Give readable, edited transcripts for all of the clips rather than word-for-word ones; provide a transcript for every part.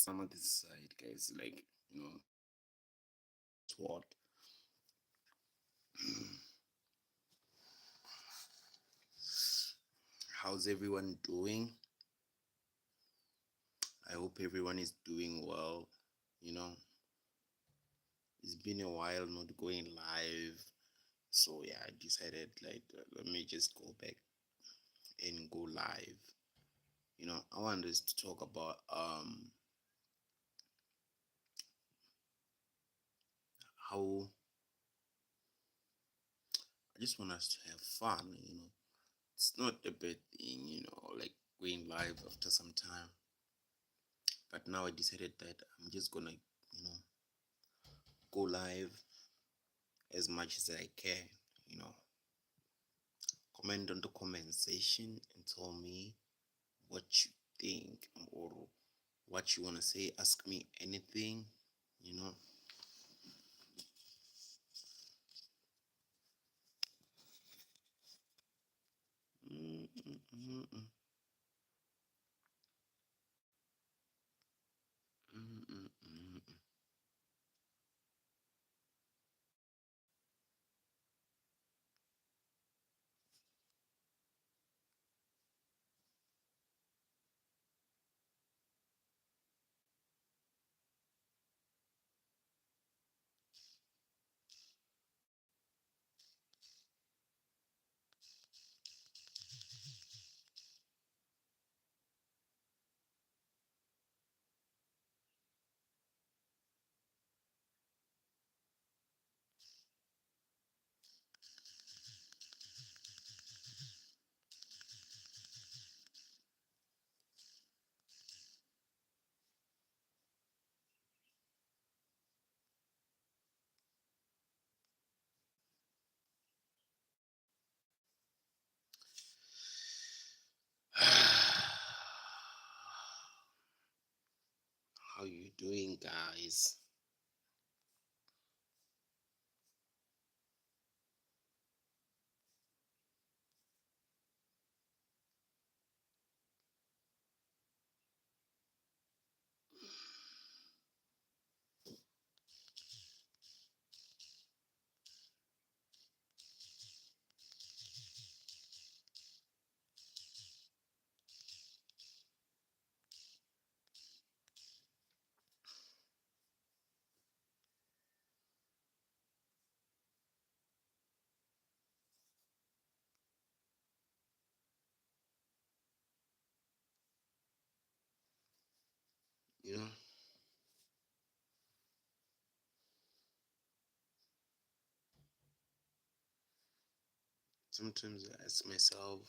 Some of this side, guys, like, what? How's everyone doing? I hope everyone is doing well. You know, it's been a while not going live, so yeah, I decided like let me just go back and go live. I want us to talk about how I just want us to have fun. It's not a bad thing. Like going live after some time. But now I decided that I'm just gonna, go live as much as I can. You know, comment on the comment section and tell me what you think or what you wanna say. Ask me anything. You know. Mm, mm, mm, mm, mm, mm, mm, mm. How you doing, guys? You know, sometimes I ask myself,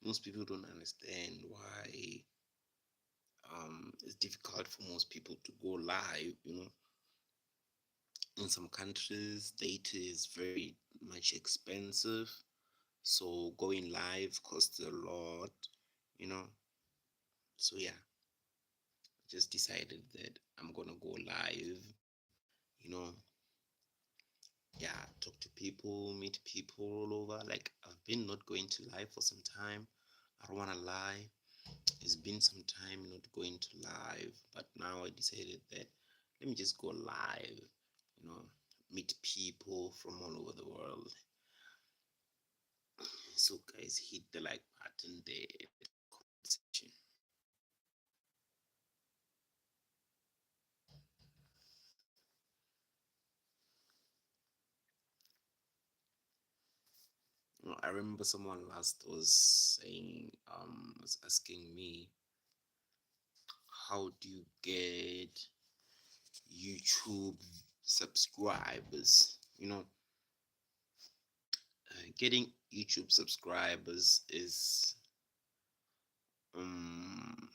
most people don't understand why it's difficult for most people to go live. In some countries data is very much expensive, so going live costs a lot. you know so yeah, I just decided that I'm gonna go live. you know yeah, talk to people, meet people all over. Like, I've been not going to live for some time. I don't want to lie, it's been some time not going to live, but now I decided that let me just go live, you know meet people from all over the world. So guys, hit the like button there, comment section. I remember someone last was asking me, how do you get YouTube subscribers? Getting YouTube subscribers is um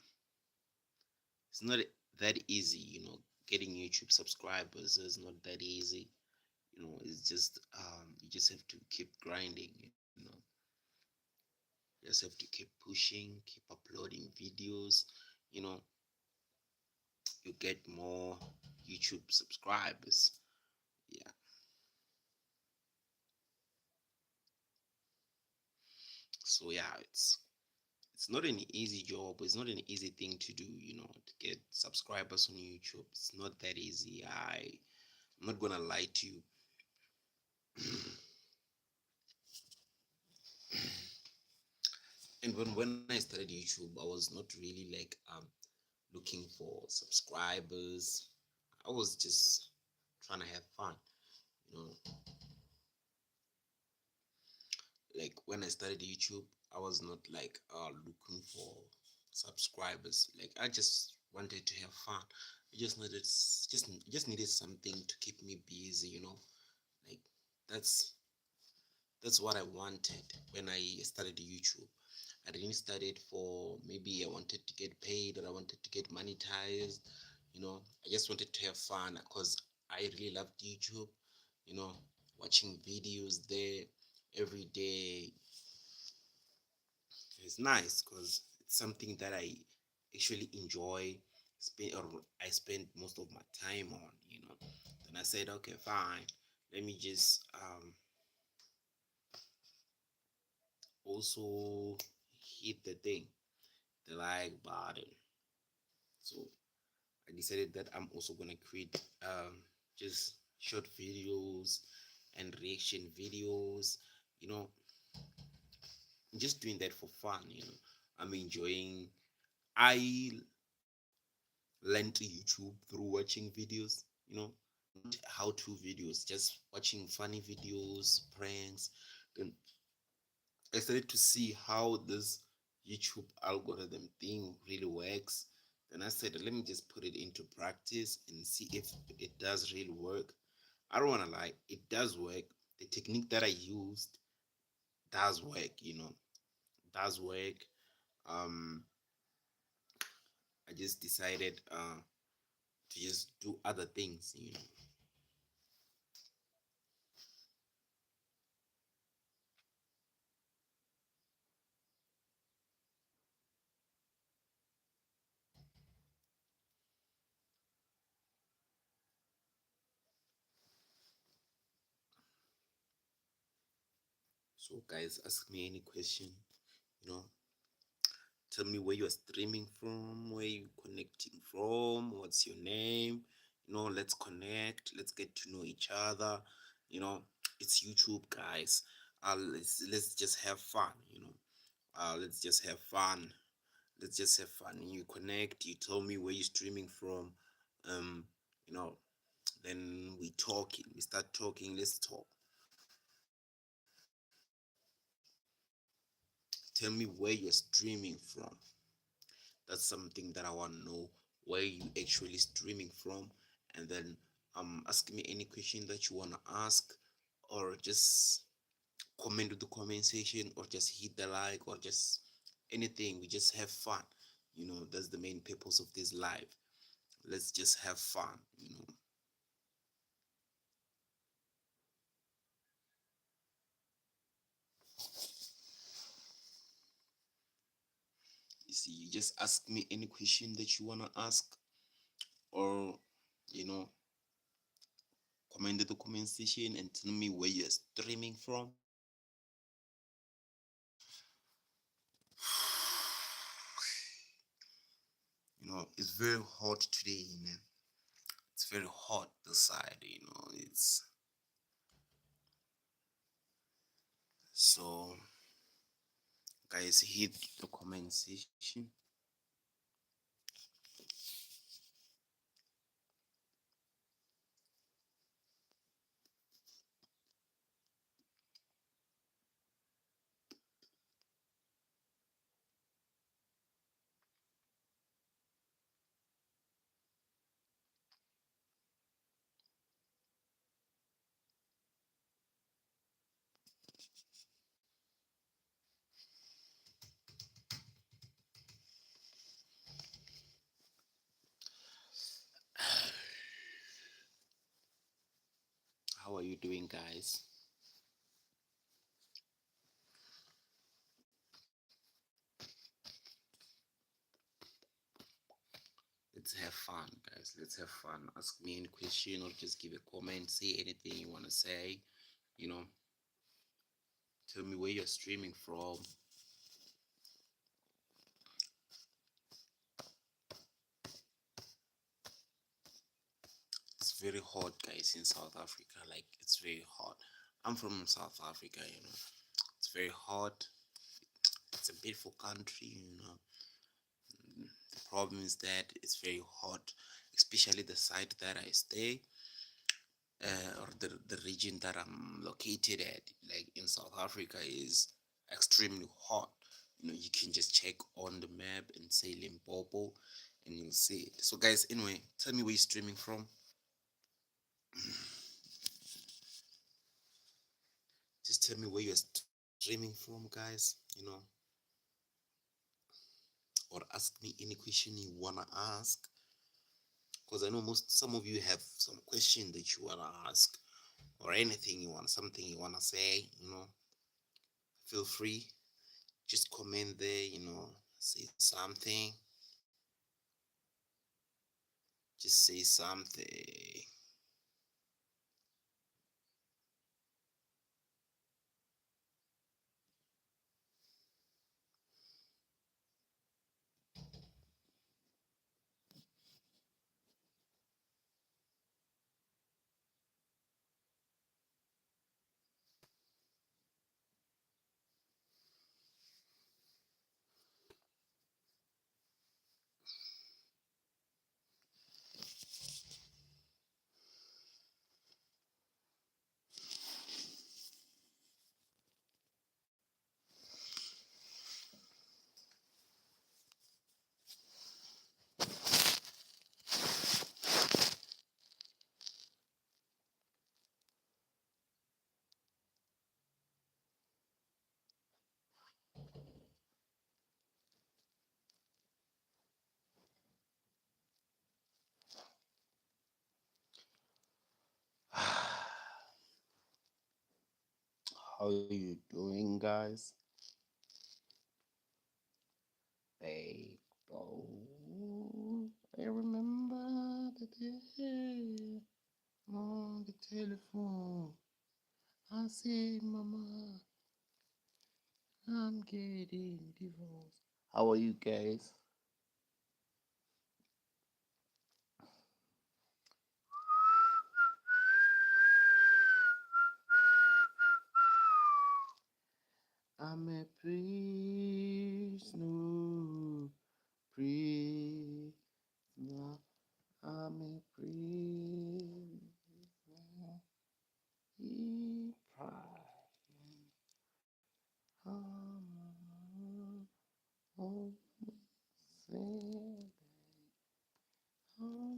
it's not that easy. Getting YouTube subscribers is not that easy. It's just you just have to keep grinding. You just have to keep pushing, keep uploading videos. You know, you get more YouTube subscribers. Yeah. So yeah, it's not an easy job. It's not an easy thing to do, to get subscribers on YouTube. It's not that easy. I'm not gonna lie to you. And when I started YouTube, I was not really like looking for subscribers. I was just trying to have fun, you know. Like when I started YouTube, I was not like looking for subscribers. Like I just wanted to have fun. I just needed something to keep me busy, Like that's that's what I wanted when I started YouTube. I didn't start it for maybe I wanted to get paid or I wanted to get monetized. I just wanted to have fun because I really loved YouTube, you know, watching videos there every day. It's nice because it's something that I actually enjoy spend or I spend most of my time on. Then I said, okay, fine. Let me just also hit the thing, the like button. So I decided that I'm also gonna create just short videos and reaction videos. You know, I'm just doing that for fun. I'm enjoying. I learned YouTube through watching videos. Not how-to videos, just watching funny videos, pranks. Then I started to see how this YouTube algorithm thing really works. Then I said, let me just put it into practice and see if it does really work. I don't want to lie, it does work. The technique that I used does work, does work. Um, I just decided to just do other things. So, guys, ask me any question. You know, Tell me where you're streaming from, where you connecting from, what's your name. Let's connect, let's get to know each other. You know, it's YouTube, guys. Let's just have fun. Let's just have fun. Let's just have fun. You connect. You tell me where you're streaming from. Um, you know, then we talking. We start talking. Let's talk. Tell me where you're streaming from. That's something that I want to know, where you actually streaming from. And then ask me any question that you want to ask, or just comment to the comment section, or just hit the like, or just anything. We just have fun. That's the main purpose of this live. Let's just have fun. You see, you just ask me any question that you want to ask, or you know comment in the comment section and tell me where you're streaming from. It's very hot today, man. It's very hot this side. It's so, guys, hit the comment section. How are you doing, guys? Let's have fun, guys. Let's have fun. Ask me any question or just give a comment. Say anything you want to say. You know, Tell me where you're streaming from. very hot, guys, in South Africa. Like, it's very hot. I'm from South Africa, it's very hot. It's a beautiful country. The problem is that it's very hot, especially the site that I stay, or the region that I'm located at, like in South Africa, is extremely hot. You can just check on the map and say Limpopo, and you'll see it. So, guys, anyway, tell me where you're streaming from. Just tell me where you're streaming from, guys. Or ask me any question you wanna ask, because I know some of you have some question that you wanna ask, or anything something you wanna say. Feel free. Just comment there. Say something. Just say something. How you doing, guys? Hey, oh, I remember the day on the telephone. I say, Mama, I'm getting divorced. How are you guys? I'm a prisoner, prisoner. I'm a prisoner in pride. Oh, say, oh,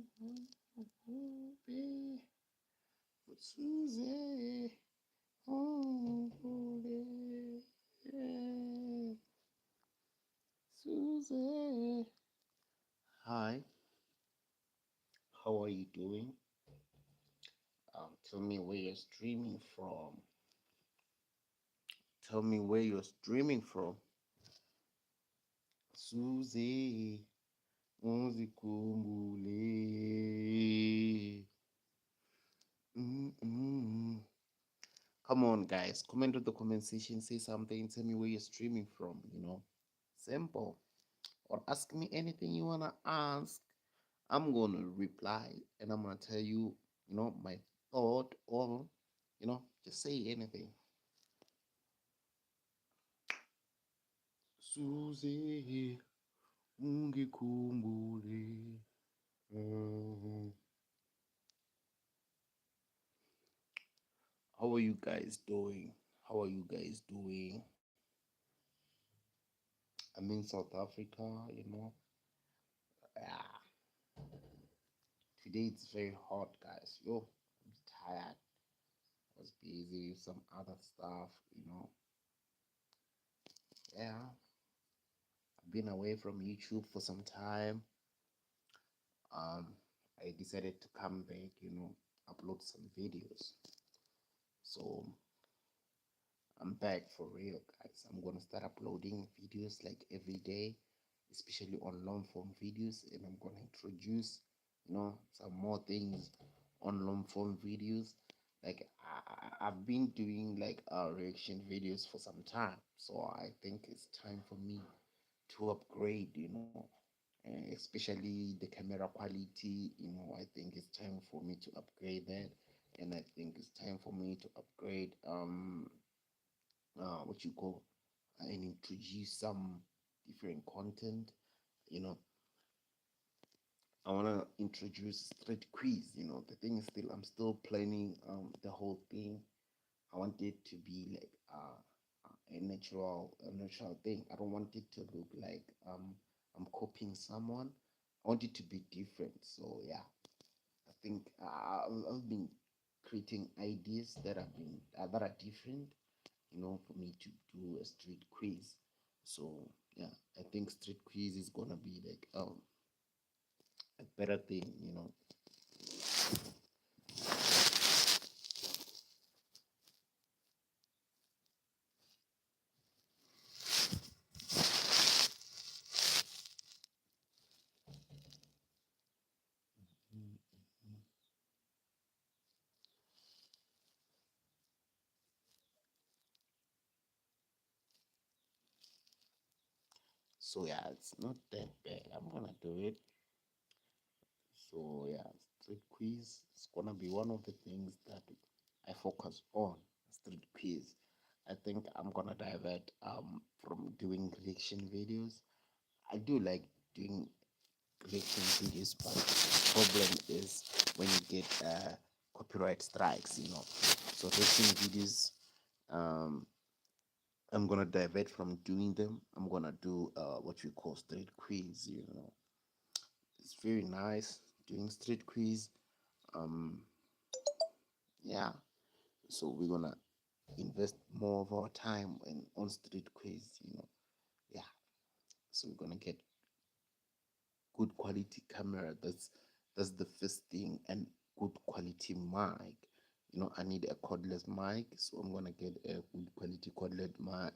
be Susie. Oh, Susie. Hi, how are you doing? Tell me where you're streaming from. Tell me where you're streaming from. Susie, uzikhumbule. Mm-mm. Come on, guys. Comment in the comment section. Say something. Tell me where you're streaming from. Simple. Or ask me anything you want to ask. I'm going to reply and I'm going to tell you, my thought, or, just say anything. Susie, ungikhumbule. Mm. How are you guys doing? How are you guys doing? I'm in South Africa. Yeah. Today it's very hot, guys. Yo, I'm tired. I was busy with some other stuff. Yeah. I've been away from YouTube for some time. Um, I decided to come back, upload some videos. So I'm back for real, guys. I'm gonna start uploading videos like every day, especially on long form videos, and I'm gonna introduce, some more things on long form videos. Like I've been doing like reaction videos for some time, so I think it's time for me to upgrade, especially the camera quality. I think it's time for me to upgrade that, and I think it's time for me to upgrade what you call and introduce some different content. You know, I want to introduce street quiz. The thing is still, I'm still planning the whole thing. I want it to be like a natural thing. I don't want it to look like I'm copying someone. I want it to be different. So yeah, I think I've been creating ideas that are different. For me to do a street quiz. So yeah, I think street quiz is gonna be like a better thing. So yeah, it's not that bad. I'm gonna do it. So yeah, street quiz is gonna be one of the things that I focus on. Street quiz. I think I'm gonna divert from doing reaction videos. I do like doing reaction videos, but the problem is when you get copyright strikes. So reaction videos, um, I'm gonna divert from doing them. I'm gonna do what we call street quiz. It's very nice doing street quiz. Um, yeah. So we're gonna invest more of our time on street quiz. Yeah. So we're gonna get good quality camera. That's the first thing, and good quality mic. I need a cordless mic, so I'm gonna get a good quality cordless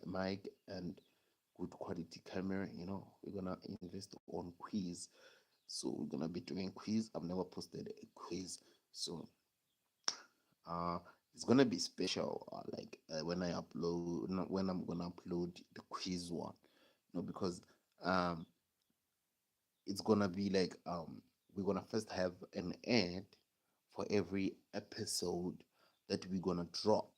mic and good quality camera. We're gonna invest on quiz, so we're gonna be doing quiz. I've never posted a quiz, so uh it's gonna be special, like when I upload, not when I'm gonna upload the quiz one. Because um it's gonna be like we're gonna first have an ad for every episode that we're gonna drop,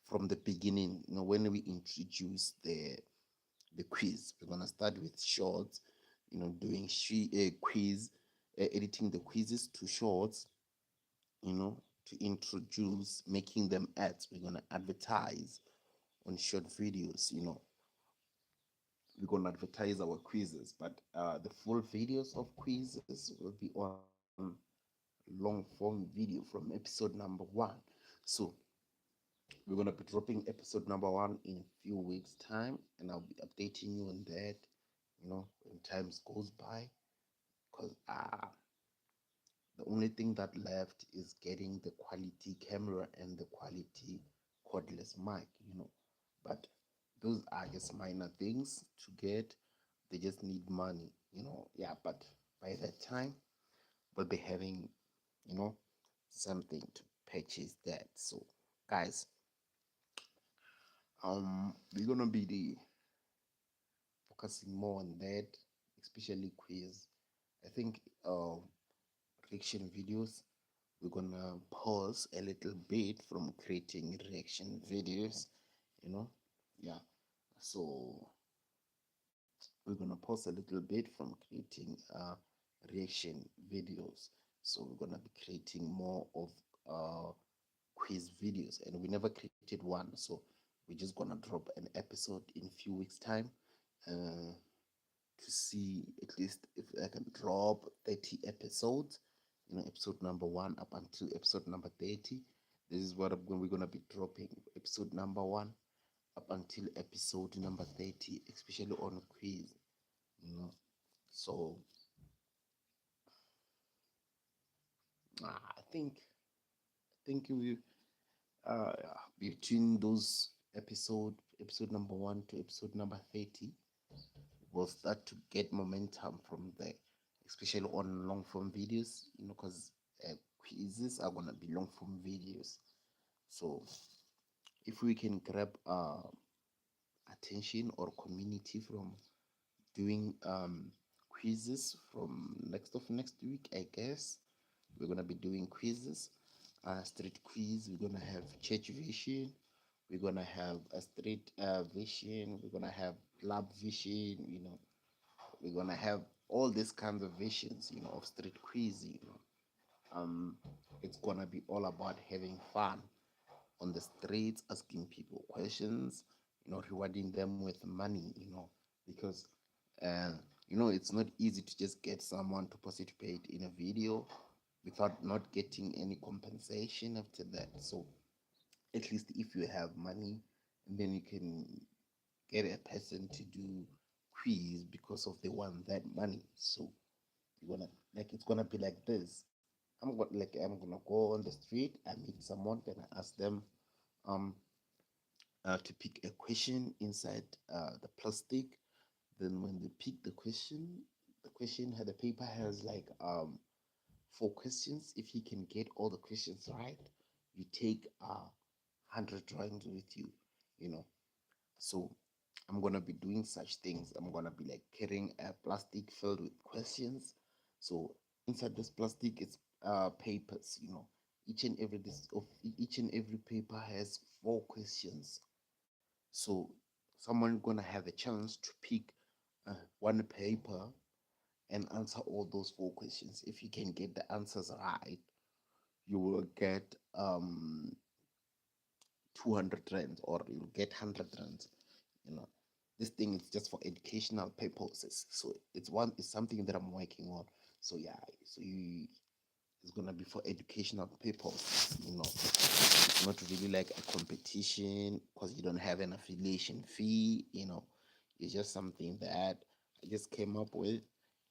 from the beginning. When we introduce the quiz, we're gonna start with shorts, doing a quiz, editing the quizzes to shorts, to introduce, making them ads. We're gonna advertise on short videos. We're gonna advertise our quizzes, but the full videos of quizzes will be on long form video from episode number one. So we're gonna be dropping episode number one in a few weeks' time, and I'll be updating you on that. When times goes by, because the only thing that left is getting the quality camera and the quality cordless mic. But those are just minor things to get. They just need money. Yeah, but by that time we'll be having, you know, something to purchase that. So guys, we're gonna be focusing more on that, especially quiz. I think reaction videos, we're gonna pause a little bit from creating reaction videos, you know. Yeah. So we're gonna pause a little bit from creating reaction videos. So we're gonna be creating more of uh quiz videos, and we never created one. So we're just gonna drop an episode in a few weeks time, to see at least if I can drop 30 episodes. Episode number one up until episode number 30. This is what we're gonna be dropping. Episode number one up until episode number 30, especially on quiz. So I think we uh between those episode number one to episode number 30, will start to get momentum from there, especially on long form videos, because quizzes are going to be long form videos. So if we can grab attention or community from doing quizzes from next week, I guess. We're gonna be doing quizzes, street quiz. We're gonna have church vision. We're gonna have a street vision. We're gonna have club vision. We're gonna have all these kinds of visions. Of street quiz. Um, it's gonna be all about having fun on the streets, asking people questions, rewarding them with money, because uh, it's not easy to just get someone to participate in a video without not getting any compensation after that. So at least if you have money, and then you can get a person to do quiz because of they want that money. So you're gonna it's gonna be like this. I'm gonna go on the street, I meet someone, then I ask them um to pick a question inside the plastic. Then when they pick the question had the paper has like 4 questions. If you can get all the questions right, you take 100 drawings with you. You know, so I'm gonna be doing such things. I'm gonna be like carrying a plastic filled with questions. So inside this plastic, it's papers. Each and every paper has 4 questions. So someone gonna have a chance to pick one paper and answer all those 4 questions. If you can get the answers right, you will get 200 rands, or you'll get 100 rands. You know, this thing is just for educational purposes. So it's something that I'm working on. So yeah, it's gonna be for educational purposes. It's not really like a competition because you don't have an affiliation fee. It's just something that I just came up with.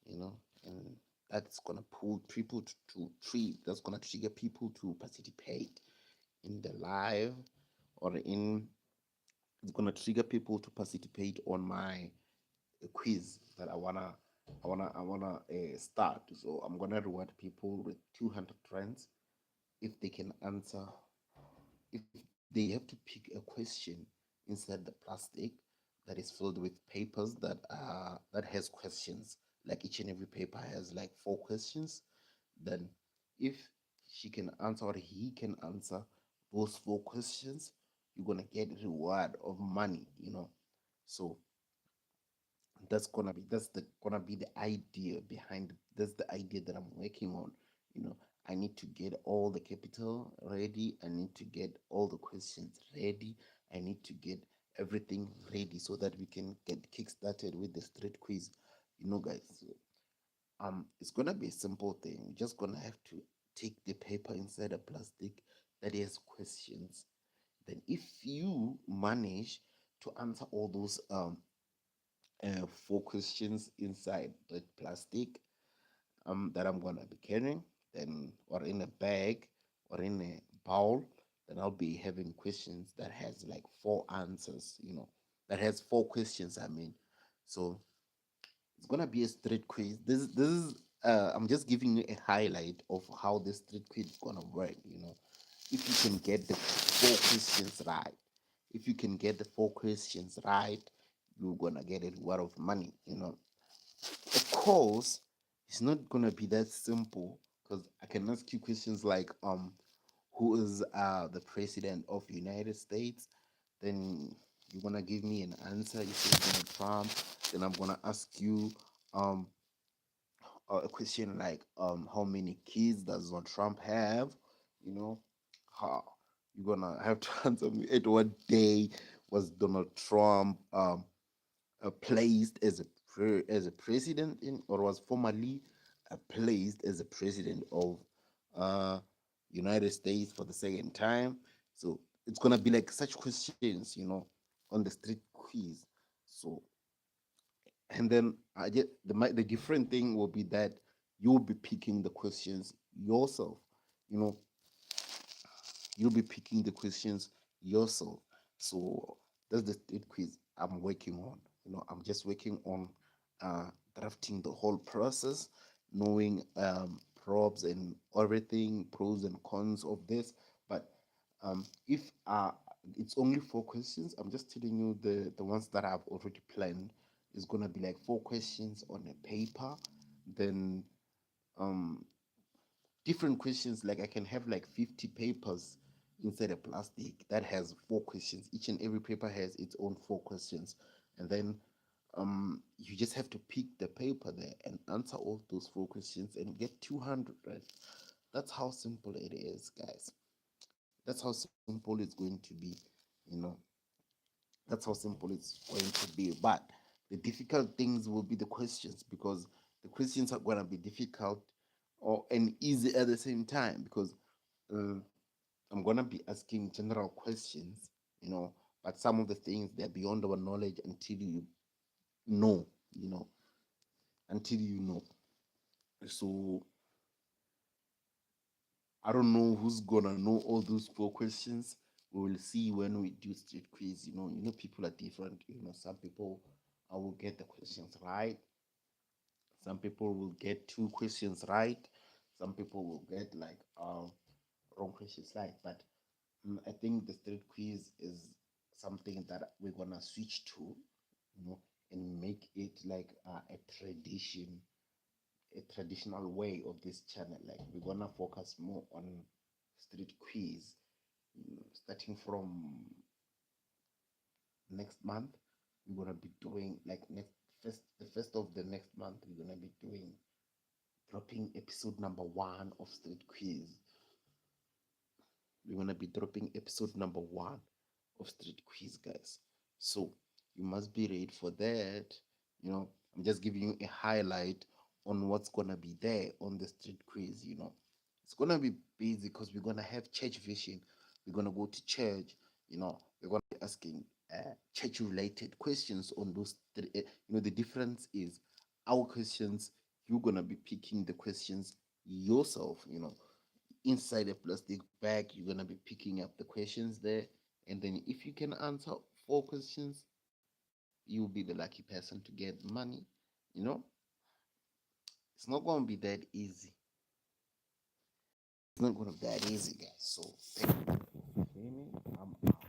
You know, and that's gonna pull people to treat. That's gonna trigger people to participate in the live, or in it's gonna trigger people to participate on my quiz that I wanna start. So I'm gonna reward people with 200 rands if they can answer. If they have to pick a question inside the plastic that is filled with papers that has questions, like each and every paper has like 4 questions, then if she can answer or he can answer those 4 questions, you're gonna get reward of money. So that's gonna be the idea behind it. That's the idea that I'm working on. I need to get all the capital ready. I need to get all the questions ready. I need to get everything ready so that we can get kick started with the street quiz. Guys. It's gonna be a simple thing. You're just gonna have to take the paper inside a plastic that has questions. Then if you manage to answer all those 4 questions inside the plastic that I'm gonna be carrying, then, or in a bag, or in a bowl, then I'll be having questions that has like 4 answers. That has 4 questions. I mean, so it's gonna be a street quiz. This is I'm just giving you a highlight of how the street quiz is gonna work. If you can get the 4 questions right, if you can get the 4 questions right, you're gonna get a lot of money. Of course, it's not gonna be that simple, because I can ask you questions like who is the president of United States? Then you're gonna give me an answer. You say Donald Trump. Then I'm gonna ask you um a question like how many kids does Donald Trump have? You know, how you're gonna have to answer me at what day was Donald Trump placed as a president in, or was formerly placed as a president of uh United States for the second time. So it's gonna be like such questions, on the street quiz. So, and then I get the different thing will be that you will be picking the questions yourself. You know, you'll be picking the questions yourself. So that's the state quiz I'm working on. I'm just working on drafting the whole process, knowing probes and everything, pros and cons of this. But if it's only 4 questions, I'm just telling you the ones that I've already planned. It's gonna be like 4 questions on a paper. Then um different questions, like I can have like 50 papers inside a plastic that has 4 questions. Each and every paper has its own 4 questions. And then you just have to pick the paper there and answer all those 4 questions and get 200, right? That's how simple it is, guys. That's how simple it's going to be, you know. That's how simple it's going to be. But the difficult things will be the questions, because the questions are going to be difficult or and easy at the same time, because uh, I'm going to be asking general questions, you know, but some of the things they're beyond our knowledge until know, you know, until you know. So I don't know who's gonna know all those 4 questions. We will see when we do street quiz. People are different. Some people I will get the questions right. Some people will get 2 questions right. Some people will get like wrong questions right. But I think the street quiz is something that we're gonna switch to, and make it like a tradition, a traditional way of this channel. Like we're gonna focus more on street quiz, starting from next month. We're gonna be doing like the first of the next month. We're gonna be doing dropping episode number 1 of street quiz. We're gonna be dropping episode number 1 of street quiz, guys. So you must be ready for that. I'm just giving you a highlight on what's gonna be there on the street quiz. It's gonna be busy because we're gonna have church vision. We're gonna go to church. We're gonna be asking church related questions on those three. The difference is our questions. You're gonna be picking the questions yourself. Inside a plastic bag, you're gonna be picking up the questions there, and then if you can answer 4 questions, you'll be the lucky person to get money. You know, it's not gonna be that easy. It's not gonna be that easy, guys. So thank you for hearing me. I'm out.